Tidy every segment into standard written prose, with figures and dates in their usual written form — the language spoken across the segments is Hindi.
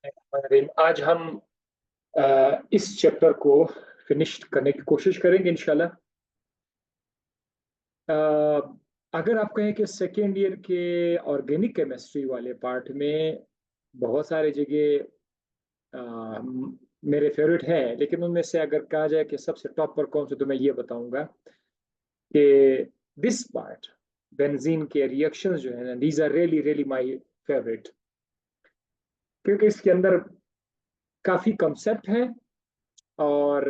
आज हम इस चैप्टर को फिनिश करने की कोशिश करेंगे इंशाल्लाह। अगर आप कहें कि सेकेंड ईयर के ऑर्गेनिक केमिस्ट्री वाले पार्ट में बहुत सारे जगह मेरे फेवरेट हैं, लेकिन उनमें से अगर कहा जाए कि सबसे टॉप पर कौन से, तो मैं ये बताऊंगा कि दिस पार्ट, बेंजीन के रिएक्शंस जो है ना, these are really really my favourite, क्योंकि इसके अंदर काफी कंसेप्ट है और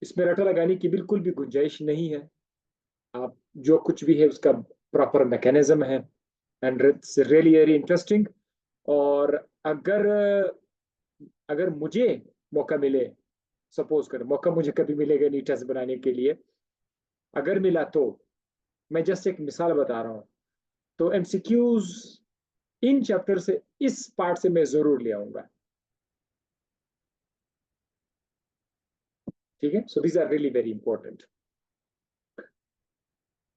इसमें रटा लगाने की बिल्कुल भी गुंजाइश नहीं है। आप जो कुछ भी है उसका प्रॉपर मैकेनिज्म है, and it's really very interesting. और अगर अगर मुझे मौका मिले, सपोज कर मौका मुझे कभी मिलेगा नहीं टेस्ट बनाने के लिए, अगर मिला तो मैं जस्ट एक मिसाल बता रहा हूँ, तो एमसीक्यूज इन चैप्टर से, इस पार्ट से मैं जरूर ले आऊंगा। ठीक है, so these are really very important.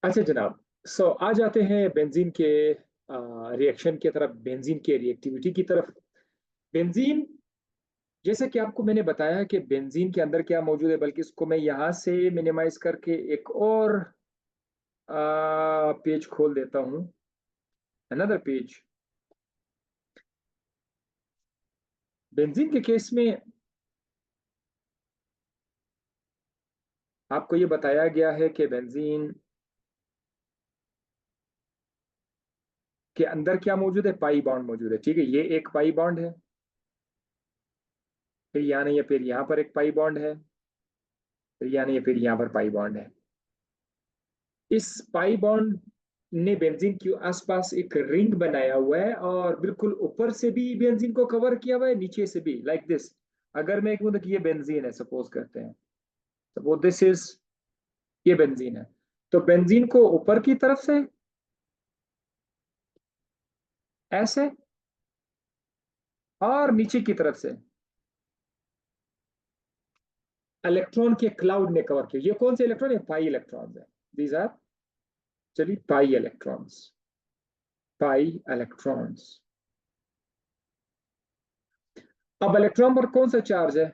अच्छा जनाब, सो आ जाते हैं बेंजीन के रिएक्शन की तरफ, बेंजीन के रिएक्टिविटी की तरफ। बेंजीन, जैसे कि आपको मैंने बताया कि बेंजीन के अंदर क्या मौजूद है, बल्कि इसको मैं यहां से मिनिमाइज करके एक और पेज खोल देता हूं, अनदर पेज। बेंजीन के केस में आपको ये बताया गया है कि बेंजीन के अंदर क्या मौजूद है, पाई बॉन्ड मौजूद है। ठीक है, ये एक पाई बॉन्ड है, फिर यहाँ नहीं है, फिर यहाँ पर एक पाई बॉन्ड है, फिर यहाँ नहीं है, फिर यहाँ पर पाई बॉन्ड है। इस पाई बॉन्ड ने बेंजीन के आसपास एक रिंग बनाया हुआ है, और बिल्कुल ऊपर से भी बेंजीन को कवर किया हुआ है, नीचे से भी, लाइक दिस। अगर मैं कहूँ कि ये बेंजीन है, सपोज करते हैं, सपोज दिस इज, ये बेंजीन है, तो बेंजीन को ऊपर की तरफ से ऐसे, और नीचे की तरफ से इलेक्ट्रॉन के क्लाउड ने कवर किया। ये कौन से इलेक्ट्रॉन है, पाई इलेक्ट्रॉन्स है, दीज आर, चलिए पाई इलेक्ट्रॉन्स, पाई इलेक्ट्रॉन्स। अब इलेक्ट्रॉन पर कौन सा चार्ज है,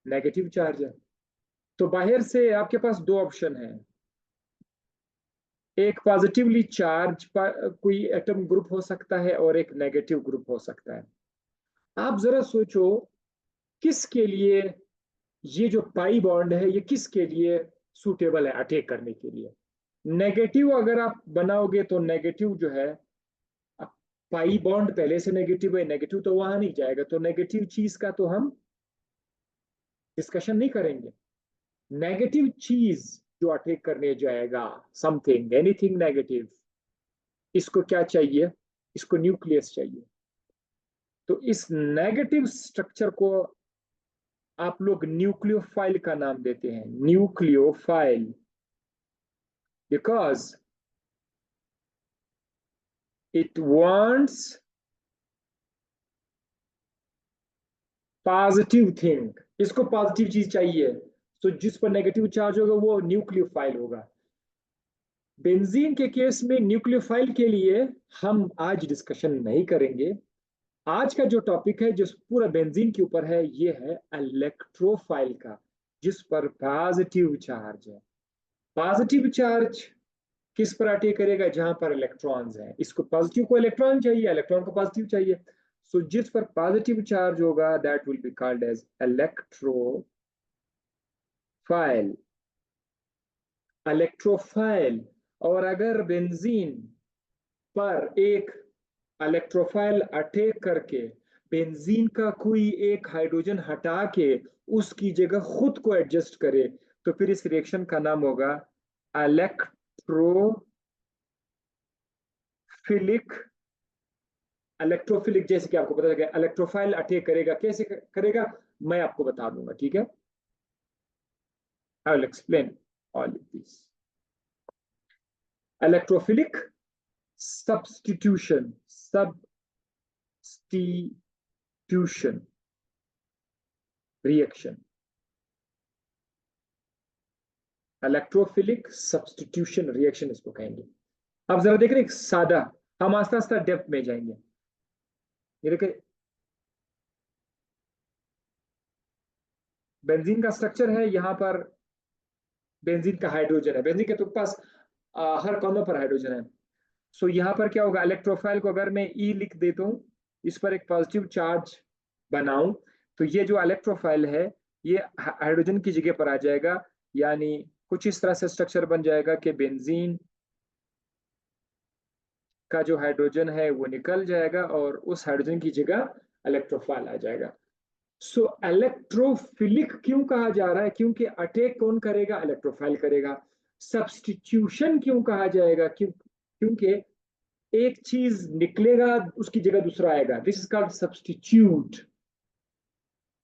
नेगेटिव चार्ज है। तो बाहर से आपके पास दो ऑप्शन है, एक पॉजिटिवली चार्ज कोई एटम ग्रुप हो सकता है, और एक नेगेटिव ग्रुप हो सकता है। आप जरा सोचो, किसके लिए ये जो पाई बॉन्ड है, ये किसके लिए सूटेबल है अटैक करने के लिए। नेगेटिव अगर आप बनाओगे तो नेगेटिव जो है, पाई बॉन्ड पहले से नेगेटिव है, नेगेटिव तो वहां नहीं जाएगा, तो नेगेटिव चीज का तो हम डिस्कशन नहीं करेंगे। नेगेटिव चीज जो अटैक करने जाएगा, समथिंग एनीथिंग नेगेटिव, इसको क्या चाहिए, इसको न्यूक्लियस चाहिए। तो इस नेगेटिव स्ट्रक्चर को आप लोग न्यूक्लियोफाइल का नाम देते हैं, nucleophile, because it wants positive thing, इसको पॉजिटिव चीज चाहिए, तो जिस पर नेगेटिव चार्ज होगा वो न्यूक्लियोफाइल होगा। बेंजीन के केस में न्यूक्लियोफाइल के लिए हम आज डिस्कशन नहीं करेंगे। आज का जो टॉपिक है, जो पूरा बेंजीन के ऊपर है, ये है इलेक्ट्रोफाइल का, जिस पर पॉजिटिव चार्ज है। पॉजिटिव चार्ज किस पर अटैक करेगा, जहां पर इलेक्ट्रॉन्स हैं, इसको पॉजिटिव को इलेक्ट्रॉन चाहिए, इलेक्ट्रॉन को पॉजिटिव चाहिए। सो जिस पर पॉजिटिव चार्ज होगा, that will be called as electrophile. Electrophile. और अगर बेंजीन पर एक इलेक्ट्रोफाइल अटैक करके बेंजीन का कोई एक हाइड्रोजन हटा के उसकी जगह खुद को एडजस्ट करे, तो फिर इस रिएक्शन का नाम होगा इलेक्ट्रोफिलिक। इलेक्ट्रोफिलिक, जैसे कि आपको पता लगा, इलेक्ट्रोफाइल अटैक करेगा, कैसे करेगा मैं आपको बता दूंगा। ठीक है, I will explain all this. Electrophilic substitution, substitution reaction, electrophilic substitution reaction इसको कहेंगे। अब जरा देख रहे हैं, सादा, हम आस्ता आस्ता डेप्थ में जाएंगे। ये देखिए, बेंजीन का स्ट्रक्चर है, यहाँ पर बेंजीन का हाइड्रोजन है, बेंजीन के तो पास हर कोनों पर हाइड्रोजन है। सो यहाँ पर क्या होगा, इलेक्ट्रोफाइल को अगर मैं ई लिख देता हूँ, इस पर एक पॉजिटिव चार्ज बनाऊं, तो ये जो इलेक्ट्रोफाइल है ये हाइड्रोजन की जगह पर आ जाएगा, यानी कुछ इस तरह से स्ट्रक्चर बन जाएगा कि बेंजीन का जो हाइड्रोजन है वो निकल जाएगा और उस हाइड्रोजन की जगह इलेक्ट्रोफाइल आ जाएगा। सो इलेक्ट्रोफिलिक क्यों कहा जा रहा है, क्योंकि अटैक कौन करेगा, इलेक्ट्रोफाइल करेगा। सब्सटीट्यूशन क्यों कहा जाएगा, क्योंकि एक चीज निकलेगा उसकी जगह दूसरा आएगा, दिस इज कॉल्ड सब्सटीट्यूट।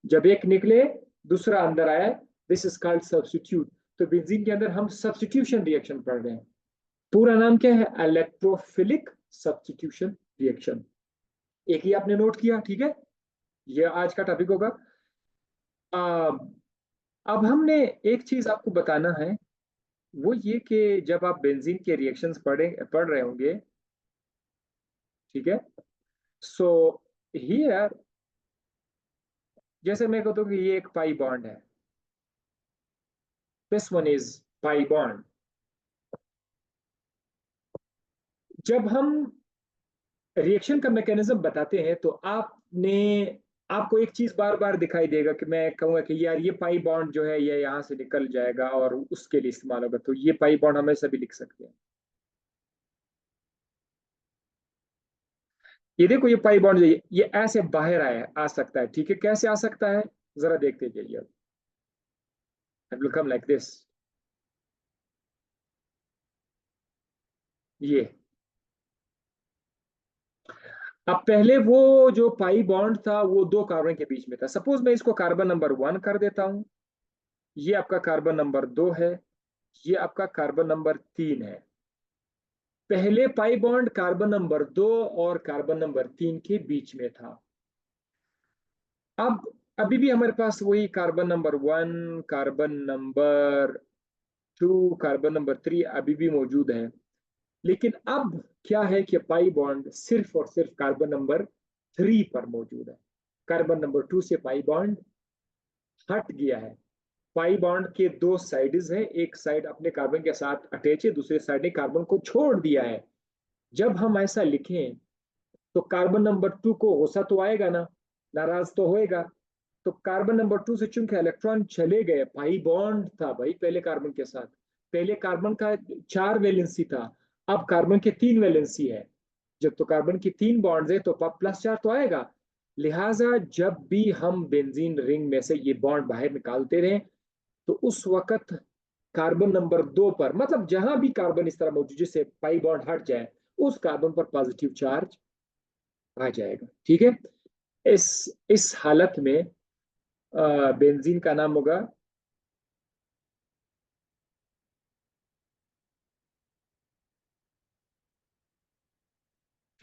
जब एक निकले दूसरा अंदर आए, दिस इज कॉल्ड सब्सटीट्यूट। तो बेंजीन के अंदर हम सब्सटीट्यूशन रिएक्शन पढ़ रहे हैं। पूरा नाम क्या है, इलेक्ट्रोफिलिक सब्सटीट्यूशन रिएक्शन। एक ही आपने नोट किया, ठीक है, ये आज का टॉपिक होगा। अब हमने एक चीज आपको बताना है, वो ये कि जब आप बेंजीन के रिएक्शंस पढ़ रहे होंगे, ठीक है, सो हियर जैसे मैं कहता हूँ कि ये एक पाई बॉन्ड है, this one is pi bond. जब हम रिएक्शन का मैकेनिज्म बताते हैं तो आपको एक चीज बार बार दिखाई देगा कि मैं कहूंगा कि यार ये पाई बॉन्ड जो है ये यहां से निकल जाएगा और उसके लिए इस्तेमाल होगा, तो ये पाई बॉन्ड हमेशा भी लिख सकते हैं। ये देखो ये पाई बॉन्ड ये ऐसे बाहर आ सकता है, ठीक है, कैसे आ सकता है जरा देखते जाइए। अब विल कम लाइक दिस, ये अब पहले वो जो पाई बॉन्ड था वो दो कार्बन के बीच में था, सपोज मैं इसको कार्बन नंबर 1 कर देता हूं, ये आपका कार्बन नंबर 2 है, ये आपका कार्बन नंबर 3 है। पहले पाई बॉन्ड कार्बन नंबर 2 और कार्बन नंबर 3 के बीच में था। अब अभी भी हमारे पास वही carbon number 1, carbon number 2, carbon number 3 अभी भी मौजूद है। लेकिन अब क्या है कि पाई बॉन्ड सिर्फ और सिर्फ कार्बन नंबर 3 पर मौजूद है। कार्बन नंबर 2 से पाई बॉन्ड हट गया है। पाई बॉन्ड के दो साइड्स हैं, एक साइड अपने कार्बन के साथ अटैच है, दूसरे साइड ने कार्बन को छोड़ दिया है। जब हम ऐसा लिखें तो कार्बन नंबर 2 को गुस्सा तो आएगा ना, नाराज तो होएगा। तो कार्बन नंबर 2 से चूंकि इलेक्ट्रॉन चले गए, पाई बॉन्ड था भाई पहले कार्बन के साथ, पहले कार्बन का 4 वैलेंसी था, अब कार्बन के 3 वैलेंसी है। जब तो कार्बन की 3 बॉन्ड है तो प्लस 4 तो आएगा। लिहाजा जब भी हम बेंजीन रिंग में से ये बॉन्ड बाहर निकालते रहे तो उस वक्त कार्बन नंबर 2 पर, मतलब जहां भी कार्बन इस तरह मौजूद जिससे पाई बॉन्ड हट जाए, उस कार्बन पर पॉजिटिव चार्ज आ जाएगा, ठीक है। इस हालत में बेंजीन का नाम होगा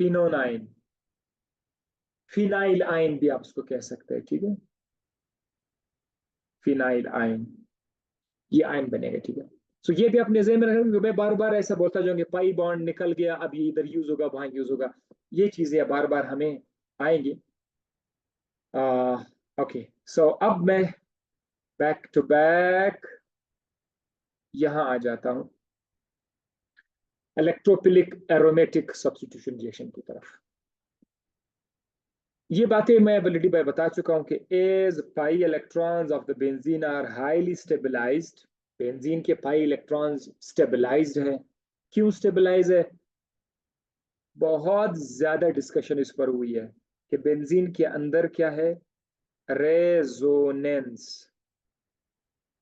फिनोनाइन, फिनाइल आयन भी आप उसको कह सकते हैं, ठीक है, फिनाइल आयन, ये आयन बनेगा, ठीक है। सो ये भी अपने जहन में रखेंगे, मैं बार बार ऐसा बोलता जाऊंगा पाई बॉन्ड निकल गया, अब ये इधर यूज होगा वहां यूज होगा, ये चीजें बार बार हमें आएंगी। ओके, सो अब मैं बैक टू बैक यहां आ जाता हूं इलेक्ट्रोफिलिक एरोमेटिक सब्स्टिट्यूशन रिएक्शन की तरफ। ये बातें मैं ऑलरेडी बता चुका हूं कि as pi electrons of the benzene are highly stabilised, benzene के पाई इलेक्ट्रॉन्स स्टेबलाइज्ड है। क्यों स्टेबलाइज है, बहुत ज्यादा डिस्कशन इस पर हुई है कि बेंजीन के अंदर क्या है, रेजोनेंस।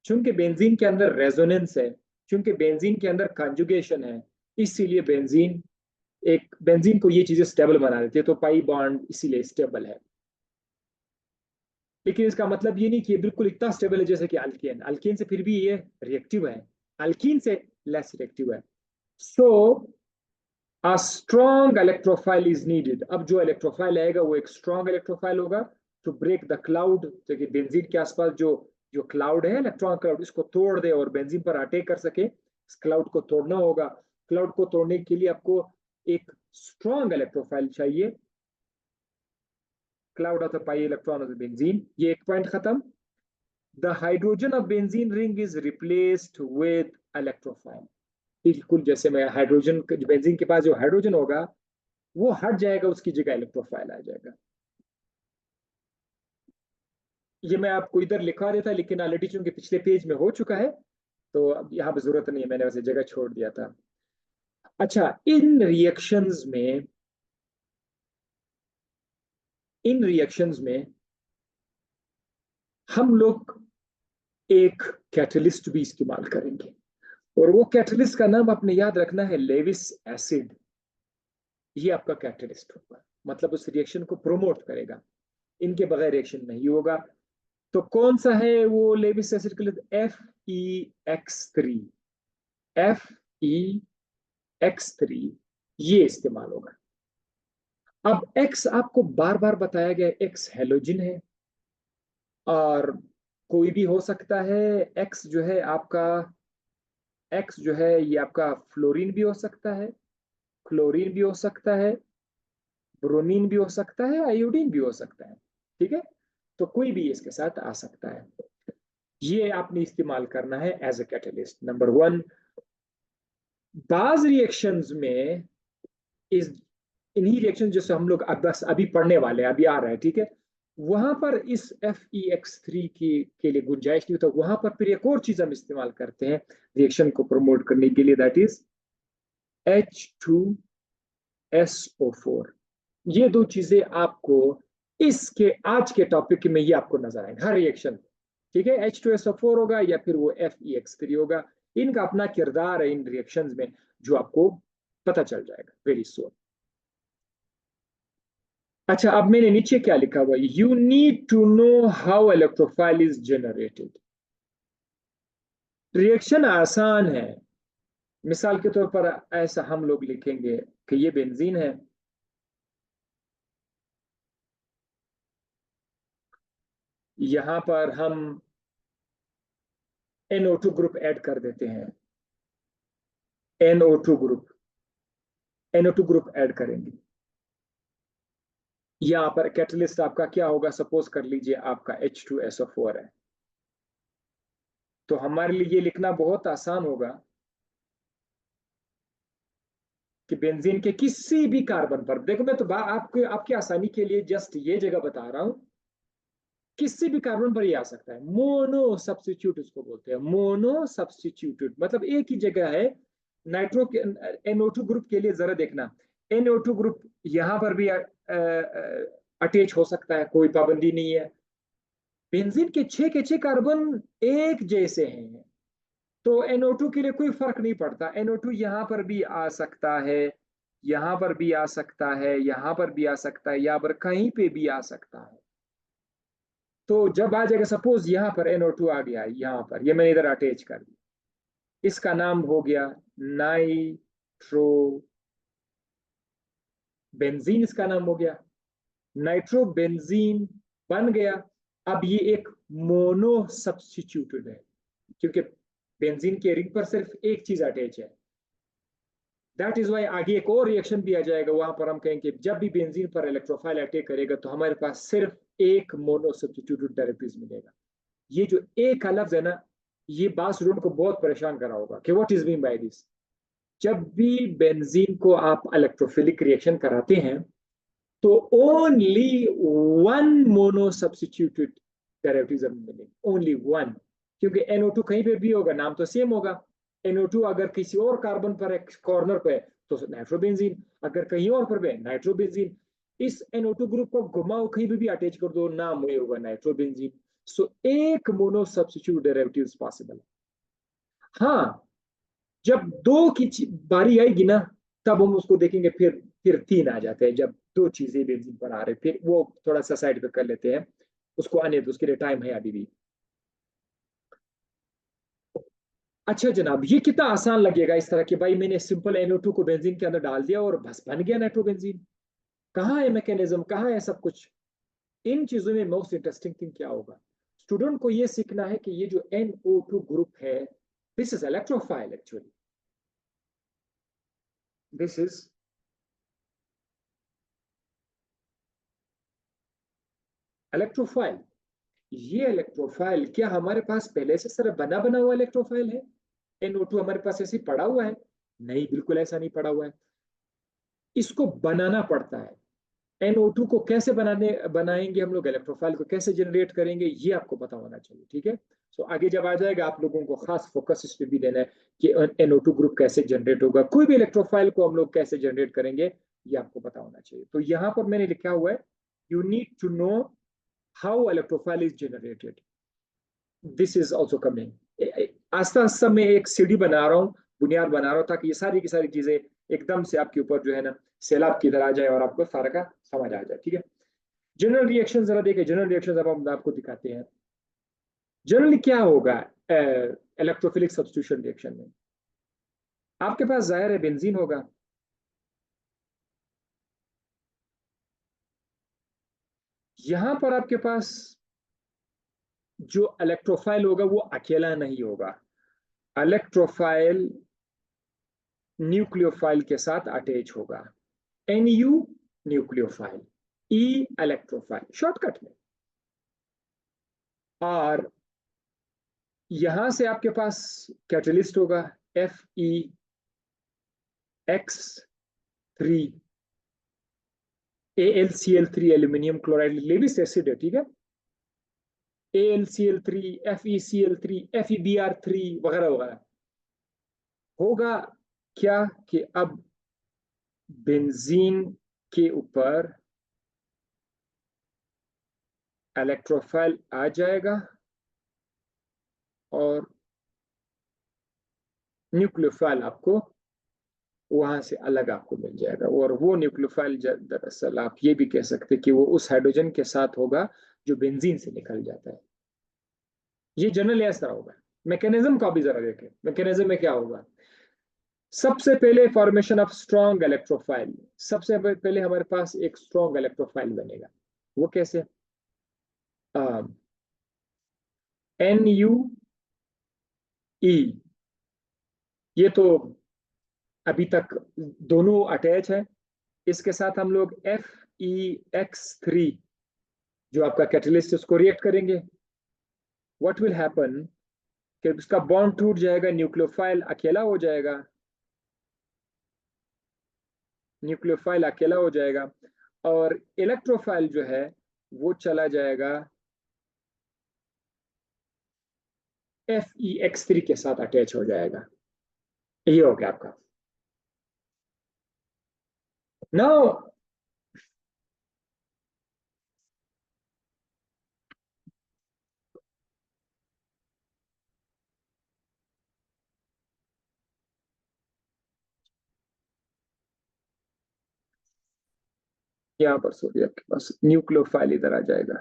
चूंकि बेंजीन के अंदर रेजोनेंस है, चूंकि बेंजीन के अंदर कंजुगेशन है, इसीलिए बेंजीन को ये चीजें स्टेबल बना देती है, तो पाई बॉन्ड इसीलिए स्टेबल है। लेकिन इसका मतलब ये नहीं कि ये बिल्कुल इतना स्टेबल है जैसे कि अल्केन, अल्केन से फिर भी ये रिएक्टिव है, अल्कीन से लेस रिएक्टिव है। So a strong electrophile is needed. अब जो इलेक्ट्रोफाइल आएगा वो एक स्ट्रॉन्ग इलेक्ट्रोफाइल होगा टू ब्रेक द क्लाउड, जो कि बेंजीन के आसपास जो जो क्लाउड है, इलेक्ट्रॉन क्लाउड, इसको तोड़ दे और बेंजीन पर अटैक कर सके। इस क्लाउड को तोड़ना होगा। क्लाउड को तोड़ने के लिए आपको एक स्ट्रॉन्ग इलेक्ट्रोफाइल चाहिए, cloud of the pi electron of the benzene. ये एक पॉइंट खत्म। the hydrogen of benzene ring is replaced with electrophile. बिल्कुल जैसे मैं हाइड्रोजन बेंजीन के पास जो हाइड्रोजन होगा वो हट जाएगा, उसकी जगह इलेक्ट्रोफाइल आ जाएगा। ये मैं आपको इधर लिखा देता, लेकिन ऑलरेडी चूंकि पिछले पेज में हो चुका है तो अब यहाँ पे जरूरत नहीं है, मैंने वैसे जगह छोड़ दिया था। अच्छा, इन रिएक्शंस में हम लोग एक कैटलिस्ट भी इस्तेमाल करेंगे, और वो कैटलिस्ट का नाम आपने याद रखना है, लेविस एसिड। ये आपका कैटलिस्ट होगा, मतलब उस रिएक्शन को प्रोमोट करेगा, इनके बगैर रिएक्शन नहीं होगा। तो कौन सा है वो लेविस एसिड के लिए? FeX3, FeX3 ये इस्तेमाल होगा। अब X आपको बार बार बताया गया, X हेलोजन है, और कोई भी हो सकता है। X जो है आपका, X जो है ये आपका फ्लोरीन भी हो सकता है, क्लोरीन भी हो सकता है, ब्रोमीन भी हो सकता है, आयोडीन भी हो सकता है। ठीक है, तो कोई भी इसके साथ आ सकता है। ये आपने इस्तेमाल करना है एज ए कैटलिस्ट नंबर 1। बाज रिएक्शंस में इस इन्हीं रिएक्शन जैसे हम लोग अब बस अभी पढ़ने वाले हैं, अभी आ रहा है, ठीक है, वहां पर इस FeX3 के लिए गुंजाइश नहीं होता, वहां पर फिर एक और चीज हम इस्तेमाल करते हैं रिएक्शन को प्रमोट करने के लिए, दैट इज H2SO4। ये दो चीजें आपको इसके आज के टॉपिक में ये आपको नजर आएंगे हर रिएक्शन। ठीक है, H2SO4 होगा या फिर वो FeX3 होगा, इनका अपना किरदार है इन रिएक्शंस में जो आपको पता चल जाएगा वेरी सोन। अच्छा, अब मैंने नीचे क्या लिखा हुआ, you need to know how electrophile is generated. Reaction आसान है, मिसाल के तौर पर ऐसा हम लोग लिखेंगे कि ये बेंजीन है, यहां पर हम NO2 ग्रुप ऐड कर देते हैं, NO2 group, NO2 group add करेंगे। यहां पर कैटलिस्ट आपका क्या होगा, सपोज कर लीजिए आपका H2SO4 है, तो हमारे लिए ये लिखना बहुत आसान होगा कि बेंजीन के किसी भी कार्बन पर, देखो मैं तो आपके आपकी आसानी के लिए जस्ट ये जगह बता रहा हूं, किसी भी कार्बन पर ये आ सकता है। मोनो सब्स्टिट्यूट उसको बोलते हैं, मोनो सब्स्टिट्यूटेड, मतलब एक ही जगह है। नाइट्रो NO2 ग्रुप के लिए जरा देखना, NO2 ग्रुप यहां पर भी अटैच हो सकता है, कोई पाबंदी नहीं है। बेंजीन के 6 कार्बन एक जैसे हैं, तो NO2 के लिए कोई फर्क नहीं पड़ता, NO2 यहां पर भी आ सकता है, यहां पर भी आ सकता है, यहां पर भी आ सकता है, यहां पर कहीं पे भी आ सकता है। तो जब आ जाएगा, सपोज यहां पर NO2 आ गया, यहां पर ये मैंने इधर अटैच कर दिया, इसका नाम हो गया नाइट्रो बेंजीन, इसका नाम हो गया नाइट्रो बेंजीन, बन गया। अब ये एक मोनो सब्स्टिट्यूटेड है, क्योंकि बेंजीन के रिंग पर सिर्फ एक चीज अटैच है। दैट इज वाई आगे एक और रिएक्शन भी आ जाएगा, वहां पर हम कहेंगे जब भी बेंजीन पर इलेक्ट्रोफाइल अटैक करेगा तो हमारे पास सिर्फ एक मोनो सब्स्टिट्यूटेड डायरेक्टरीज मिलेगा। ये जो एक का लफ्ज है ना, ये बात स्टूडेंट को बहुत परेशान करा होगा कि what is mean by this. जब भी बेंजीन को आप इलेक्ट्रोफिलिक रिएक्शन कराते हैं तो only one mono substituted derivative मिलेंगे, ओनली वन, क्योंकि NO2 कहीं पे भी होगा, नाम तो सेम होगा। NO2 अगर किसी और कार्बन पर एक कॉर्नर पे तो नाइट्रोबेंजीन, अगर कहीं और पर है नाइट्रोबेंजीन। इस NO2 ग्रुप को घुमाओ, कहीं भी अटैच कर दो, नाम वही होगा नाइट्रोबेंजीन। सो एक मोनो सब्स्टिट्यूट डेरिवेटिव पॉसिबल। हाँ, जब दो की बारी आएगी ना, तब हम उसको देखेंगे, फिर तीन आ जाते हैं, जब दो चीजें बेंजीन पर आ रहे, फिर वो थोड़ा सा साइड पे कर लेते हैं, उसको आने दो, उसके लिए टाइम है अभी भी। अच्छा जनाब, ये कितना आसान लगेगा इस तरह कि भाई मैंने सिंपल NO2 को बेंजीन के अंदर डाल दिया और बस बन गया नाइट्रोबेंजीन। कहाँ है मैकेनिज्म, कहाँ है सब कुछ? इन चीजों में मोस्ट इंटरेस्टिंग थिंग क्या होगा, स्टूडेंट को ये सीखना है कि ये जो NO2 ग्रुप है, this is electrophile actually, this is electrophile. ये इलेक्ट्रोफाइल क्या हमारे पास पहले से सर बना बना हुआ इलेक्ट्रोफाइल है? NO2 हमारे पास ऐसे ही पड़ा हुआ है? नहीं, बिल्कुल ऐसा नहीं पड़ा हुआ है। इसको बनाना पड़ता है। NO2 को कैसे बनाएंगे हम लोग, इलेक्ट्रोफाइल को कैसे जनरेट करेंगे, ये आपको पता होना चाहिए, ठीक है। सो आगे जब आ जाएगा आप लोगों को खास फोकस इस पे भी देना है कि NO2 ग्रुप कैसे जनरेट होगा, कोई भी इलेक्ट्रोफाइल को हम लोग कैसे जनरेट करेंगे, ये आपको पता होना चाहिए। तो यहाँ पर मैंने लिखा हुआ है, you need to know how electrophile is generated, this is also coming. आस्ता आस्ता मैं एक सीढ़ी बना रहा हूँ, बुनियाद बना रहा हूँ, ताकि ये सारी की सारी चीजें एकदम से आपके ऊपर जो है ना सैलाब की तरह आ जाए और आपको सारा का समझ आ जाए, ठीक है। जनरल रिएक्शन जरा देखें, जनरल रिएक्शन अब हम आपको दिखाते हैं। जनरली क्या होगा इलेक्ट्रोफिलिक सब्स्टिट्यूशन रिएक्शन में? आपके पास जाहिर है बेंजीन होगा, यहां पर आपके पास जो इलेक्ट्रोफाइल होगा वो अकेला नहीं होगा। इलेक्ट्रोफाइल न्यूक्लियोफाइल के साथ अटैच होगा। NU nucleophile, E electrophile shortcut में। और यहां से आपके पास कैटलिस्ट होगा FeX3 AlCl3 aluminium chloride Lewis acid है, ठीक है। AlCl3 FeCl3 FeBr3 वगैरह वगैरह। होगा क्या कि अब बेंजीन के ऊपर इलेक्ट्रोफाइल आ जाएगा और न्यूक्लियोफाइल आपको वहां से अलग आपको मिल जाएगा। और वो न्यूक्लियोफाइल दरअसल आप ये भी कह सकते हैं कि वो उस हाइड्रोजन के साथ होगा जो बेंजीन से निकल जाता है। ये जनरल इस तरह होगा। मैकेनिज्म का भी जरा देखें, मैकेनिज्म में क्या होगा। सबसे पहले फॉर्मेशन ऑफ स्ट्रॉन्ग इलेक्ट्रोफाइल, सबसे पहले हमारे पास एक स्ट्रॉन्ग इलेक्ट्रोफाइल बनेगा। वो कैसे? NuE, ये तो अभी तक दोनों अटैच है। इसके साथ हम लोग FeX3 जो आपका कैटलिस्ट उसको रिएक्ट करेंगे। व्हाट विल हैपन कि उसका बॉन्ड टूट जाएगा, न्यूक्लियोफाइल अकेला हो जाएगा, न्यूक्लियोफाइल अकेला हो जाएगा और इलेक्ट्रोफाइल जो है वो चला जाएगा FeX3 के साथ अटैच हो जाएगा। ये हो गया आपका। नाउ यहां पर सोडियम आपके पास न्यूक्लियोफाइल इधर आ जाएगा,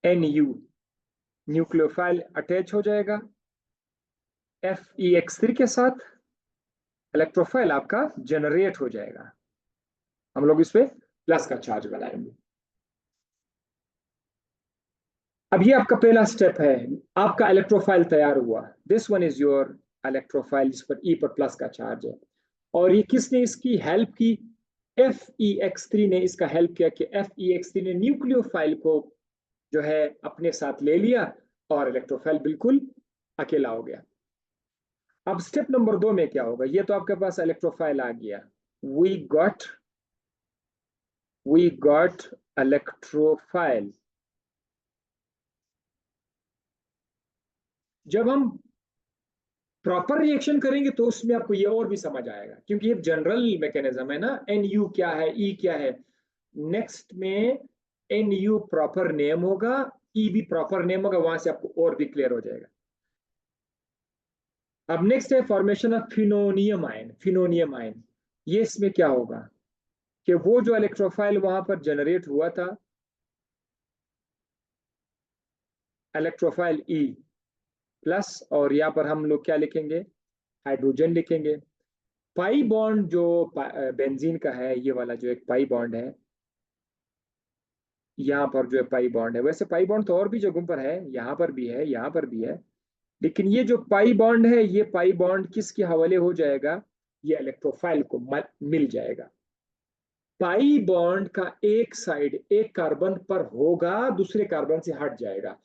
NU न्यूक्लियोफाइल अटैच हो जाएगा FeX3 के साथ, इलेक्ट्रोफाइल आपका जनरेट हो जाएगा। हम लोग इस पे प्लस का चार्ज बनाएंगे। अब ये आपका पहला स्टेप है, आपका इलेक्ट्रोफाइल तैयार हुआ। This one is your electrophile, जिस पर E पर प्लस का चार्ज है। और ये किसने इसकी हेल्प की? FeX3 ने इसका हेल्प किया कि FeX3 ने न्यूक्लियोफाइल को जो है अपने साथ ले लिया और इलेक्ट्रोफाइल बिल्कुल अकेला हो गया। अब स्टेप नंबर 2 में क्या होगा? ये तो आपके पास इलेक्ट्रोफाइल आ गया, वी गॉट इलेक्ट्रोफाइल। जब हम प्रॉपर रिएक्शन करेंगे तो उसमें आपको ये और भी समझ आएगा, क्योंकि ये जनरल मैकेनिज्म है ना, NU क्या है, E क्या है। नेक्स्ट में NU प्रॉपर नेम होगा, E भी प्रॉपर नेम होगा, वहां से आपको और भी क्लियर हो जाएगा। अब नेक्स्ट है फॉर्मेशन ऑफ फिनोनियम आयन। फिनोनियम आयन, ये इसमें क्या होगा कि वो जो इलेक्ट्रोफाइल वहां पर जनरेट हुआ था, इलेक्ट्रोफाइल E प्लस, और यहाँ पर हम लोग क्या लिखेंगे? हाइड्रोजन लिखेंगे। पाई बॉन्ड जो बेंजीन का है, ये वाला जो एक पाई बॉन्ड है, यहाँ पर जो है पाई बॉन्ड है, वैसे पाई बॉन्ड तो और भी जगहों पर है, यहाँ पर भी है, यहाँ पर भी है, लेकिन ये जो पाई बॉन्ड है, ये पाई बॉन्ड किसके हवाले हो जाएगा? ये इलेक्ट्रोफाइल को मिल जाएगा। पाई बॉन्ड का एक साइड एक कार्बन पर होगा, दूसरे कार्बन से हट जाएगा।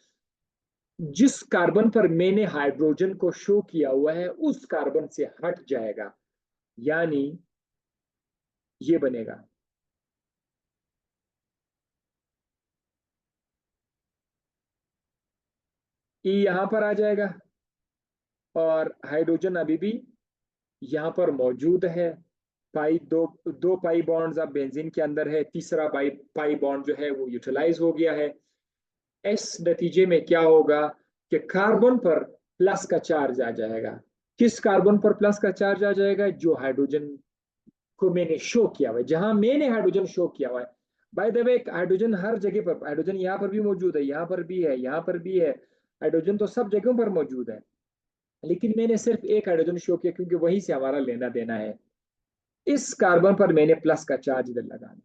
जिस कार्बन पर मैंने हाइड्रोजन को शो किया हुआ है उस कार्बन से हट जाएगा, यानी ये बनेगा। ई यहां पर आ जाएगा और हाइड्रोजन अभी भी यहां पर मौजूद है। पाई दो दो पाई बॉन्ड्स अब बेंजीन के अंदर है, तीसरा पाई पाई बॉन्ड जो है वो यूटिलाइज हो गया है। इस नतीजे में क्या होगा कि कार्बन पर प्लस का चार्ज आ जाएगा। किस कार्बन पर प्लस का चार्ज आ जाएगा? जो हाइड्रोजन को मैंने शो किया हुआ है, जहां मैंने हाइड्रोजन शो किया हुआ है। बाय द वे हाइड्रोजन हर जगह पर, हाइड्रोजन यहाँ पर भी मौजूद है, यहाँ पर भी है, यहाँ पर भी है। हाइड्रोजन तो सब जगहों पर मौजूद है, लेकिन मैंने सिर्फ एक हाइड्रोजन शो किया क्योंकि वहीं से हमारा लेना देना है। इस कार्बन पर मैंने प्लस का चार्ज इधर लगाना।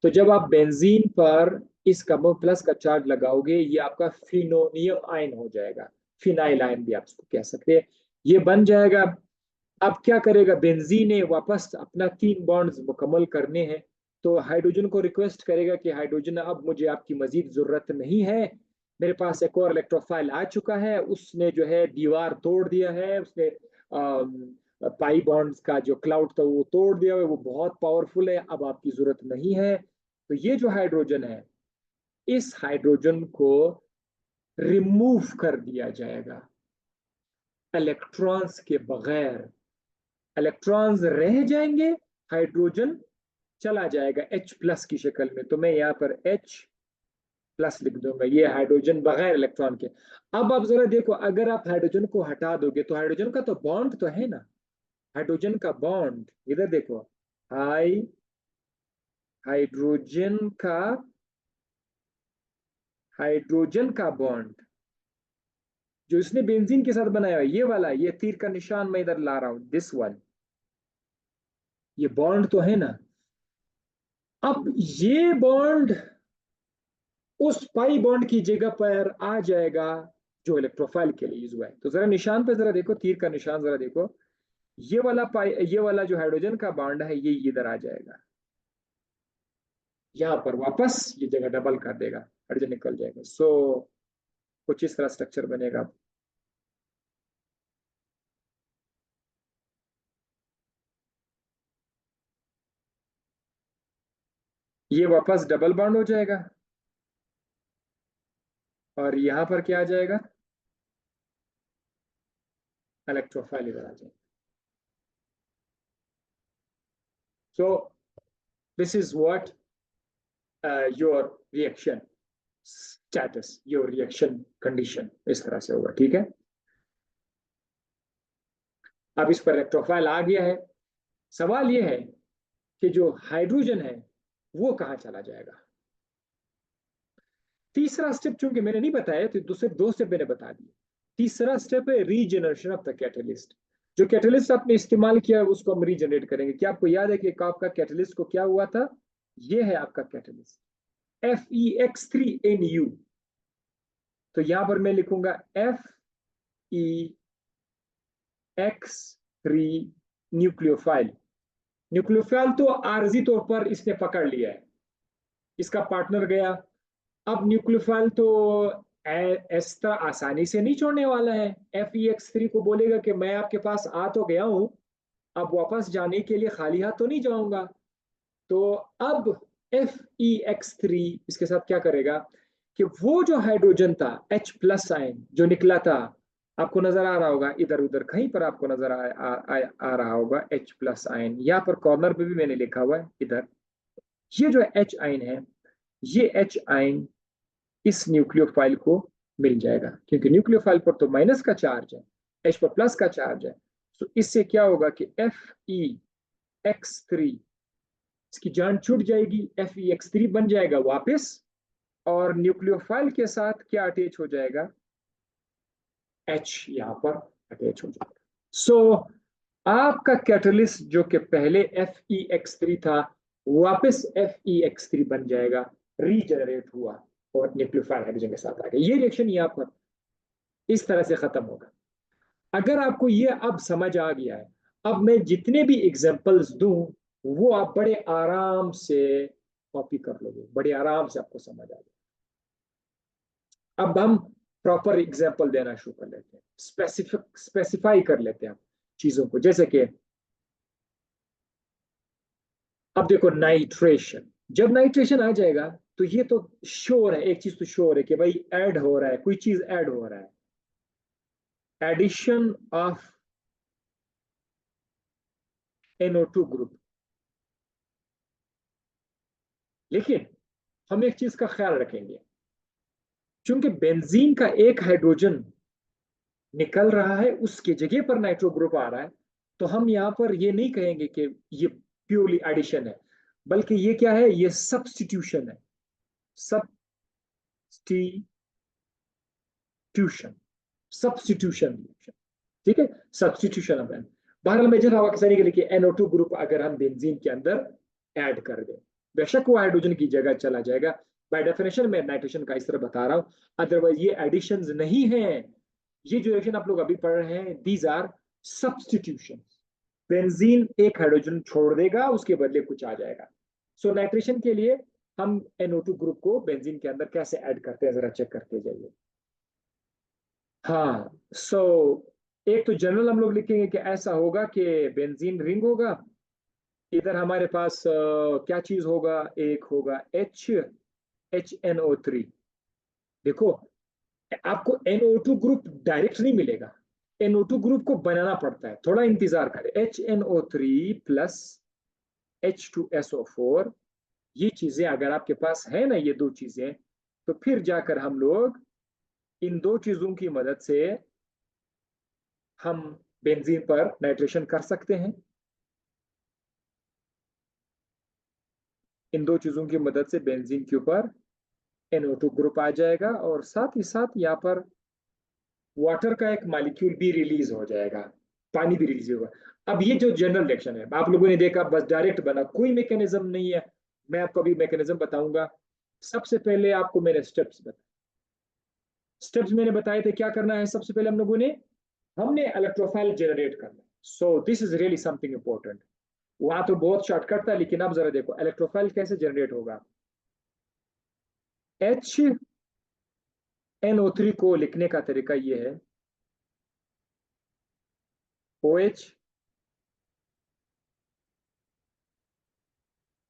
तो जब आप बेंजीन पर इस कार्बन प्लस का चार्ज लगाओगे, ये आपका फिनोनियम आयन हो जाएगा, फिनाइल आयन भी आप इसको कह सकते हैं। ये बन जाएगा। अब क्या करेगा बेंजीन ने? वापस अपना 3 बॉन्ड्स मुकम्मल करने हैं, तो हाइड्रोजन को रिक्वेस्ट करेगा कि हाइड्रोजन अब मुझे आपकी मजीद जरूरत नहीं है, मेरे पास एक और इलेक्ट्रोफाइल आ चुका है, उसने जो है दीवार तोड़ दिया है, उसने पाई बॉन्ड्स का जो क्लाउड था वो तोड़ दिया है, वो बहुत पावरफुल है, अब आपकी जरूरत नहीं है। तो ये जो हाइड्रोजन है, इस हाइड्रोजन को रिमूव कर दिया जाएगा इलेक्ट्रॉन्स के बगैर। इलेक्ट्रॉन्स रह जाएंगे, हाइड्रोजन चला जाएगा H प्लस की शक्ल में। तो मैं यहाँ पर H प्लस लिख दूंगा, ये हाइड्रोजन बगैर इलेक्ट्रॉन के। अब आप जरा देखो, अगर आप हाइड्रोजन को हटा दोगे तो हाइड्रोजन का तो बॉन्ड तो है ना, हाइड्रोजन का बॉन्ड इधर देखो, हाई हाइड्रोजन का हाइड्रोजन का बॉन्ड जो इसने बेंजीन के साथ बनाया है, ये वाला, ये तीर का निशान मैं इधर ला रहा हूं, दिस वन, ये बॉन्ड तो है ना। अब ये बॉन्ड उस पाई बॉन्ड की जगह पर आ जाएगा जो इलेक्ट्रोफाइल के लिए यूज हुआ है। तो जरा निशान पे जरा देखो, तीर का निशान जरा देखो, ये वाला पाई, ये वाला जो हाइड्रोजन का बॉन्ड है ये इधर आ जाएगा, यहाँ पर वापस ये जगह डबल कर देगा, हाइड्रोजन निकल जाएगा। कुछ इस तरह स्ट्रक्चर बनेगा। ये वापस डबल बॉन्ड हो जाएगा और यहाँ पर क्या आ जाएगा? इलेक्ट्रोफाइल इधर आ जाएगा। So this is what your reaction status, your reaction condition इस तरह से होगा। ठीक है, अब इस पर इलेक्ट्रोफाइल आ गया है। सवाल यह है कि जो हाइड्रोजन है वो कहां चला जाएगा। तीसरा स्टेप चूंकि मैंने नहीं बताया तो दूसरे 2 स्टेप मैंने बता दिए। तीसरा स्टेप है रीजनरेशन ऑफ द कैटलिस्ट। जो कैटलिस्ट आपने इस्तेमाल किया उसको हम रीजनरेट करेंगे। क्या आपको याद है कि आपका कैटलिस्ट को क्या हुआ था? ये है आपका कैटलिस्ट FeX3NU। तो यहां पर मैं लिखूंगा FeX3 न्यूक्लियोफाइल। न्यूक्लियोफाइल तो आरजी तौर पर इसने पकड़ लिया है, इसका पार्टनर गया। अब न्यूक्लियोफाइल तो इस तरह आसानी से नहीं छोड़ने वाला है। FeX3 को बोलेगा कि मैं आपके पास आ तो गया हूं, अब वापस जाने के लिए खाली हाथ तो नहीं जाऊंगा। तो अब FeX3 इसके साथ क्या करेगा कि वो जो हाइड्रोजन था H प्लस आयन जो निकला था, आपको नजर आ रहा होगा इधर उधर कहीं पर, आपको नजर आ रहा होगा H प्लस आयन, यहाँ पर कॉर्नर पे भी मैंने लिखा हुआ है इधर। ये जो H आयन है, ये H आयन इस न्यूक्लियोफाइल को मिल जाएगा, क्योंकि न्यूक्लियोफाइल पर तो माइनस का चार्ज है, H पर प्लस का चार्ज है। तो इससे क्या होगा कि FeX3 इसकी जान छूट जाएगी, FeX3 बन जाएगा वापस, और न्यूक्लियोफाइल के साथ क्या अटैच हो जाएगा? H यहां पर अटैच हो जाएगा। आपका कैटलिस्ट जो कि पहले FeX3 था वापस FeX3 बन जाएगा, रीजनरेट हुआ और न्यूक्लियोफाइल हाइड्रोजन के साथ आ गया। ये रिएक्शन यहाँ पर इस तरह से खत्म होगा। अगर आपको ये अब समझ आ गया है, अब मैं जितने भी एग्जांपल्स दूं वो आप बड़े आराम से कॉपी कर लोगे, बड़े आराम से आपको समझ आ जाएगा। अब हम प्रॉपर एग्जाम्पल देना शुरू कर लेते हैं, स्पेसिफाई कर लेते हैं चीजों को। जैसे कि अब देखो नाइट्रेशन, जब नाइट्रेशन आ जाएगा तो ये तो श्योर है, एक चीज तो श्योर है कि भाई ऐड हो रहा है, कोई चीज ऐड हो रहा है, एडिशन ऑफ NO2 ग्रुप। लेकिन हम एक चीज का ख्याल रखेंगे, क्योंकि बेंजीन का एक हाइड्रोजन निकल रहा है, उसकी जगह पर नाइट्रो ग्रुप आ रहा है, तो हम यहां पर ये नहीं कहेंगे कि ये प्योरली एडिशन है, बल्कि ये क्या है, ये सब्स्टिट्यूशन है। सब्स्टिट्यूशन, सब्स्टिट्यूशन, ठीक है, सब्स्टिट्यूशन ऑफ एन। बहरहाल मेजर हवा के के लिए NO2 ग्रुप अगर हम बेंजीन के अंदर ऐड कर दें, बेशक वो हाइड्रोजन की जगह चला जाएगा। बाय डेफिनेशन मैं नाइट्रेशन का इस तरह बता रहा हूं, अदरवाइज ये एडिशंस नहीं है। ये जो रिएक्शन आप लोग अभी पढ़ रहे हैं, दीज आर सब्स्टिट्यूशन। बेंजीन एक हाइड्रोजन छोड़ देगा, उसके बदले कुछ आ जाएगा। सो नाइट्रेशन के लिए हम NO2 ग्रुप को बेंजीन के अंदर कैसे ऐड करते हैं, जरा चेक करते जाइए। हाँ, एक तो जनरल हम लोग लिखेंगे कि ऐसा होगा कि बेंजीन रिंग होगा, इधर हमारे पास क्या चीज होगा, एक होगा HNO3। देखो, आपको NO2 ग्रुप डायरेक्ट नहीं मिलेगा, NO2 ग्रुप को बनाना पड़ता है, थोड़ा इंतजार करें। HNO3 प्लस H2SO4, ये चीजें अगर आपके पास है ना, ये दो चीजें, तो फिर जाकर हम लोग इन दो चीजों की मदद से हम बेंजीन पर नाइट्रेशन कर सकते हैं। इन दो चीजों की मदद से बेंजीन के ऊपर NO2 ग्रुप आ जाएगा, और साथ ही साथ यहाँ पर वाटर का एक मॉलिक्यूल भी रिलीज हो जाएगा, पानी भी रिलीज होगा। अब ये जो जनरल रिएक्शन है, आप लोगों ने देखा बस डायरेक्ट बना, कोई मैकेनिज्म नहीं है। मैं आपको अभी मैकेनिज्म बताऊंगा। सबसे पहले आपको मैंने स्टेप्स मैंने बताए थे, क्या करना है सबसे पहले हम लोगों ने, हमने इलेक्ट्रोफाइल जनरेट करना है। So this is really something important. वहां तो बहुत शॉर्टकट था, लेकिन अब जरा देखो इलेक्ट्रोफाइल कैसे जनरेट होगा। HNO3 को लिखने का तरीका ये है, OH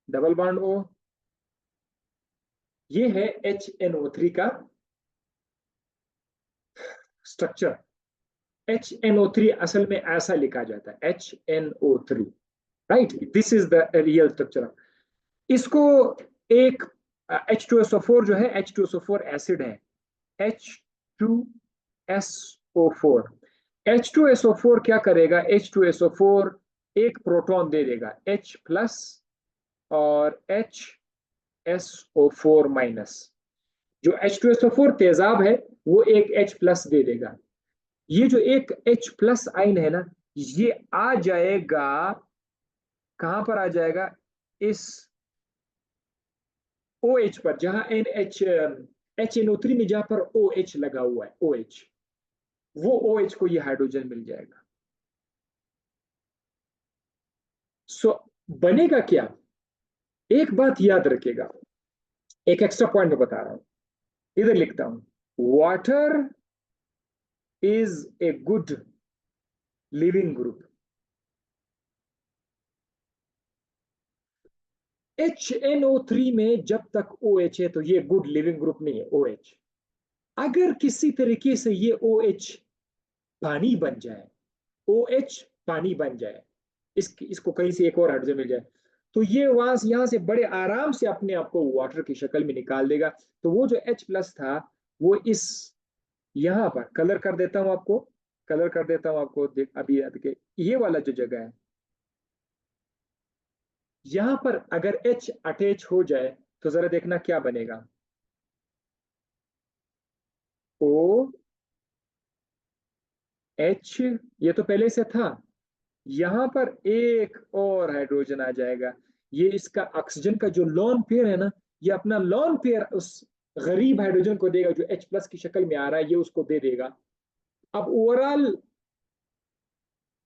डबल बॉन्ड O, ये है HNO3 का स्ट्रक्चर। HNO3 असल में ऐसा लिखा जाता है, HNO3, right, this is the real structure. इसको एक H2SO4 जो है, H2SO4 एसिड है, H2SO4। H2SO4 क्या करेगा, H2SO4 एक प्रोटॉन दे देगा H प्लस और HSO4 माइनस। जो H2SO4 तेजाब है, वो एक H प्लस दे देगा। ये जो एक H प्लस आइन है ना, ये आ जाएगा, कहां पर आ जाएगा, इस OH पर, जहां HNO3 में जहां पर OH लगा हुआ है, OH, वो OH को ये हाइड्रोजन मिल जाएगा। सो बनेगा क्या, एक बात याद रखेगा, एक एक्स्ट्रा पॉइंट में बता रहा हूं, इधर लिखता हूं, water is a good leaving group. HNO3 में जब तक OH है तो ये गुड लिविंग ग्रुप नहीं है, OH। अगर किसी तरीके से ये OH पानी बन जाए, OH पानी बन जाए, इसको कहीं से एक और हाइड्रोजन मिल जाए, तो ये वहां से यहां से बड़े आराम से अपने आप को वाटर की शक्ल में निकाल देगा। तो वो जो H प्लस था, वो इस, यहां पर कलर कर देता हूं आपको, कलर कर देता हूं आपको, अभी ये वाला जो जगह है, यहां पर अगर H अटैच हो जाए तो जरा देखना क्या बनेगा, OH, ये तो पहले से था, यहां पर एक और हाइड्रोजन आ जाएगा। ये इसका ऑक्सीजन का जो लोन पेयर है ना, ये अपना लोन पेयर उस गरीब हाइड्रोजन को देगा, जो H प्लस की शक्ल में आ रहा है, ये उसको दे देगा। अब ओवरऑल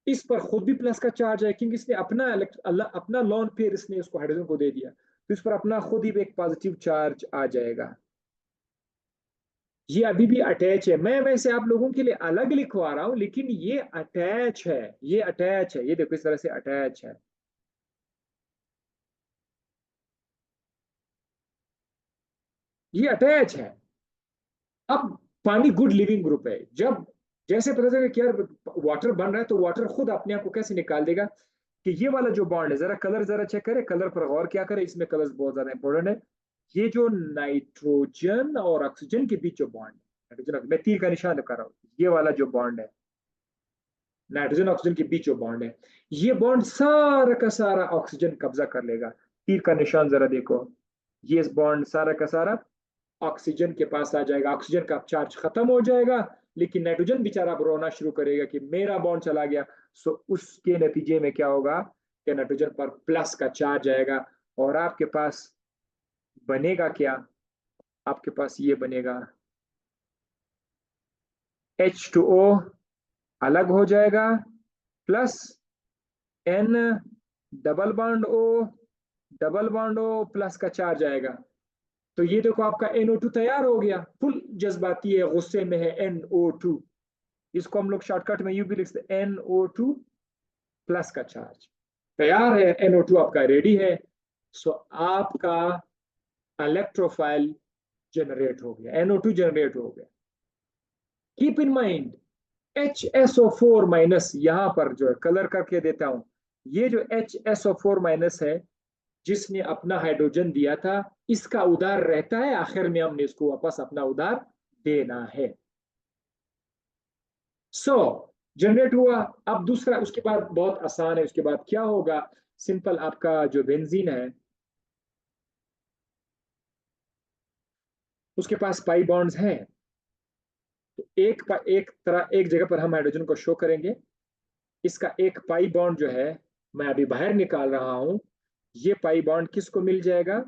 इस पर खुद भी प्लस का चार्ज है क्योंकि इसने अपना लॉन पेयर इसने उसको हाइड्रोजन को दे दिया, तो इस पर अपना खुद ही एक पॉजिटिव चार्ज आ जाएगा। ये अभी भी अटैच है, मैं वैसे आप लोगों के लिए अलग लिखवा रहा हूं लेकिन ये अटैच है, ये अटैच है, ये देखो इस तरह से अटैच है। ये अटैच है। अब पानी गुड लिविंग ग्रुप है, जब जैसे पता चले कि यार वाटर बन रहा है तो वाटर खुद अपने आप को कैसे निकाल देगा कि ये वाला जो बॉन्ड है, जरा कलर जरा चेक करें, कलर पर गौर क्या करें, इसमें कलर्स बहुत ज्यादा इंपॉर्टेंट है। ये जो नाइट्रोजन और ऑक्सीजन के बीच जो बॉन्ड है, नाइट्रोजन मैं तीर का निशान कर रहा हूँ, ये वाला जो बॉन्ड है नाइट्रोजन ऑक्सीजन के बीच जो बॉन्ड है, ये बॉन्ड सारा का सारा ऑक्सीजन कब्जा कर लेगा। तीर का निशान जरा देखो, ये बॉन्ड सारा का सारा ऑक्सीजन के पास आ जाएगा, ऑक्सीजन का चार्ज खत्म हो जाएगा, लेकिन नाइट्रोजन बेचारा अब रोना शुरू करेगा कि मेरा बॉन्ड चला गया। सो उसके नतीजे में क्या होगा कि नाइट्रोजन पर प्लस का चार्ज आएगा और आपके पास बनेगा क्या, आपके पास ये बनेगा H2O अलग हो जाएगा plus N double bond O plus का चार्ज आएगा। तो ये देखो आपका NO2 तैयार हो गया, फुल जज्बाती है, गुस्से में है NO2, इसको हम लोग शॉर्टकट में यूं भी लिखते हैं NO2 प्लस का चार्ज तैयार है, NO2 आपका रेडी है। सो आपका इलेक्ट्रोफाइल जनरेट हो गया, NO2 जनरेट हो गया। Keep in mind HSO4 minus यहां पर जो है कलर करके देता हूं, ये जो HSO4 माइनस है जिसने अपना हाइड्रोजन दिया था, इसका उधार रहता है, आखिर में हमने इसको वापस अपना उधार देना है। सो जनरेट हुआ। अब दूसरा उसके बाद बहुत आसान है, उसके बाद क्या होगा, सिंपल आपका जो बेंजीन है उसके पास पाई बॉन्ड्स हैं, तो एक जगह पर हम हाइड्रोजन को शो करेंगे, इसका एक पाई बॉन्ड जो है मैं अभी बाहर निकाल रहा हूं, ये पाई बॉन्ड किसको मिल जाएगा,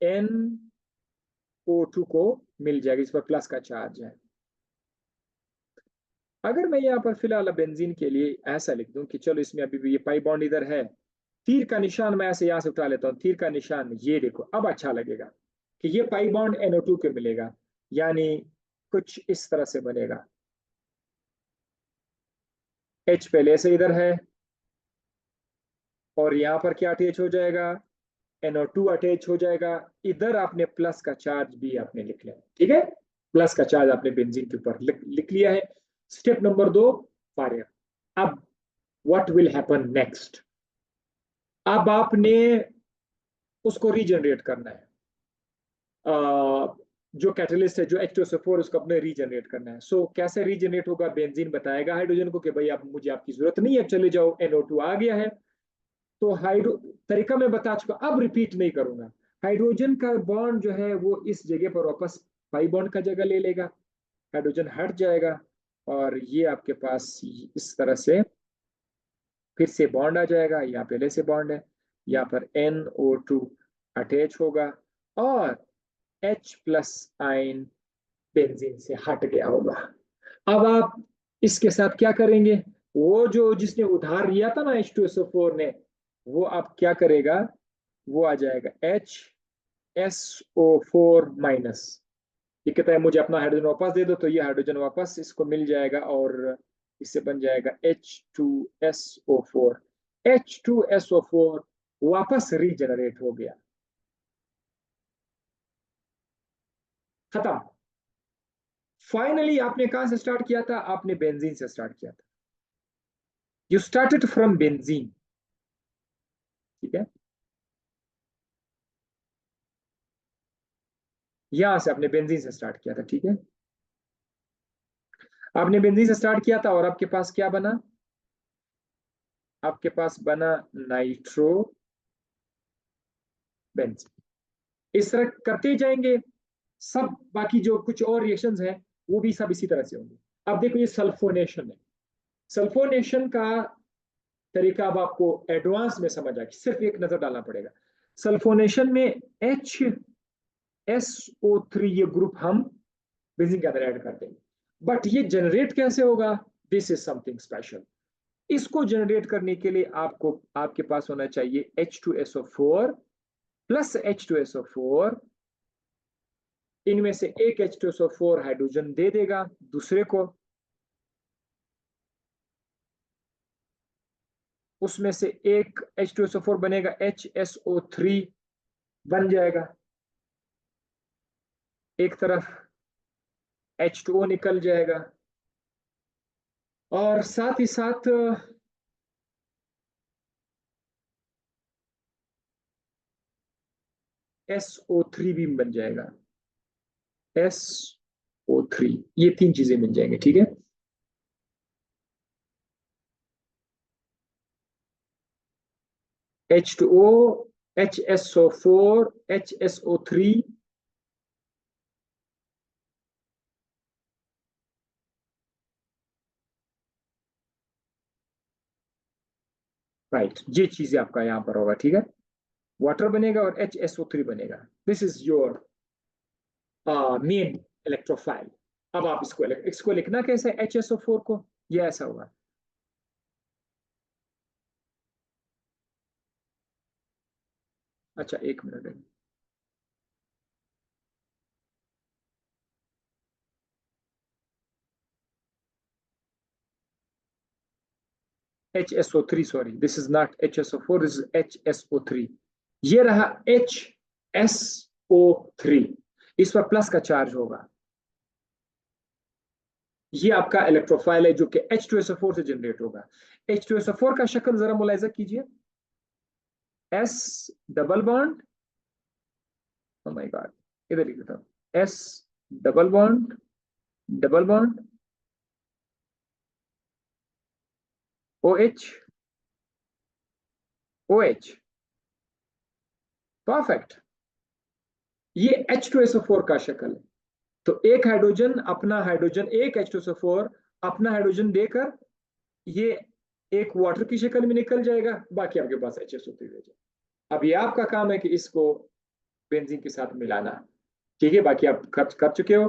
NO2 को मिल जाएगा, इस पर प्लस का चार्ज है। अगर मैं यहाँ पर फिलहाल बेंजीन के लिए ऐसा लिख दूं कि चलो इसमें अभी भी ये पाई बॉन्ड इधर है, तीर का निशान मैं ऐसे यहां से उठा लेता हूँ, तीर का निशान ये देखो, अब अच्छा लगेगा कि ये पाई बॉन्ड NO2 के मिलेगा, यानी कुछ इस तरह से बनेगा। H पहले से इधर है और यहाँ पर क्या अटैच हो जाएगा, NO2 अटैच हो जाएगा, इधर आपने प्लस का चार्ज भी आपने लिख लिया, ठीक है, प्लस का चार्ज आपने बेंजीन के ऊपर लिख लिया है। Step number 2 fire. अब व्हाट विल हैपन नेक्स्ट, अब आपने उसको रीजनरेट करना है, जो कैटलिस्ट है जो H2SO4 उसको अपने रीजनरेट करना है। सो कैसे रीजनरेट होगा, बेंजीन बताएगा हाइड्रोजन को कि भाई अब मुझे आपकी जरूरत नहीं है, चले जाओ, NO2 आ गया है। तो हाइड्रो तरीका मैं बता चुका, अब रिपीट नहीं करूंगा। हाइड्रोजन का बॉन्ड जो है वो इस जगह पर वापस पाई बॉन्ड का जगह ले लेगा, हाइड्रोजन हट जाएगा और ये आपके पास इस तरह से फिर से बॉन्ड आ जाएगा, यहाँ पहले से बॉन्ड है, यहाँ पर NO2 अटैच होगा और H प्लस आयन बेंजीन से हट गया होगा। अब आप इसके साथ क्या करेंगे, वो जो जिसने उधार लिया था ना H2SO4 ने, वो अब क्या करेगा, वो आ जाएगा HSO4 माइनस, ये कहता है मुझे अपना हाइड्रोजन वापस दे दो, तो ये हाइड्रोजन वापस इसको मिल जाएगा और इससे बन जाएगा H2SO4। H2SO4 वापस रीजनरेट हो गया, खत्म। फाइनली आपने कहां से स्टार्ट किया था, आपने बेंजीन से स्टार्ट किया था, यू स्टार्टेड फ्रॉम बेंजीन, ठीक है, यहां से आपने बेंजीन से स्टार्ट किया था, ठीक है, आपने बेंजीन से स्टार्ट किया था और आपके पास क्या बना, आपके पास बना नाइट्रो बेंजीन। इस तरह करते जाएंगे, सब बाकी जो कुछ और रिएक्शंस हैं वो भी सब इसी तरह से होंगे। अब देखो ये सल्फोनेशन है, सल्फोनेशन का तरीका अब आपको एडवांस में समझ आएगी, सिर्फ एक नजर डालना पड़ेगा। सल्फोनेशन में HSO3 ये ग्रुप हम बेंजीन के अंदर ऐड कर देंगे, बट ये जनरेट कैसे होगा, दिस इज समथिंग स्पेशल। इसको जनरेट करने के लिए आपके पास होना चाहिए H2SO4 प्लस H2SO4, इनमें से एक H2SO4 हाइड्रोजन दे देगा दूसरे को, उसमें से एक H2SO4 बनेगा, HSO3 बन जाएगा, एक तरफ H2O निकल जाएगा, और साथ ही साथ SO3 भी बन जाएगा, SO3, ये तीन चीजें मिल जाएंगे, ठीक है। H2O, HSO4, HSO3, राइट, ये चीजें आपका यहां पर होगा, ठीक है। वाटर बनेगा और HSO3 बनेगा। This is your main electrophile. अब आप इसको लिखना कैसे HSO4 को, ये ऐसा होगा, अच्छा एक minute, HSO3, sorry, this is not HSO4, this is HSO3। ये रहा HSO3, इस पर प्लस का चार्ज होगा, ये आपका इलेक्ट्रोफाइल है जो कि H2SO4 से जनरेट होगा। H2SO4 का शक्ल जरा मुलायजा कीजिए, S double bond, oh my God, इधर लिख देता हूं, S double bond, double bond, OH, OH, perfect. ये H2SO4 का शक्ल है। तो एक हाइड्रोजन अपना हाइड्रोजन, एक H2SO4 अपना हाइड्रोजन देकर ये एक वाटर की शक्ल में निकल जाएगा, बाकी आपके पास HSO3 रह जाएगा। अब ये आपका काम है कि इसको बेंजीन के साथ मिलाना, ठीक है, बाकी आप कर चुके हो।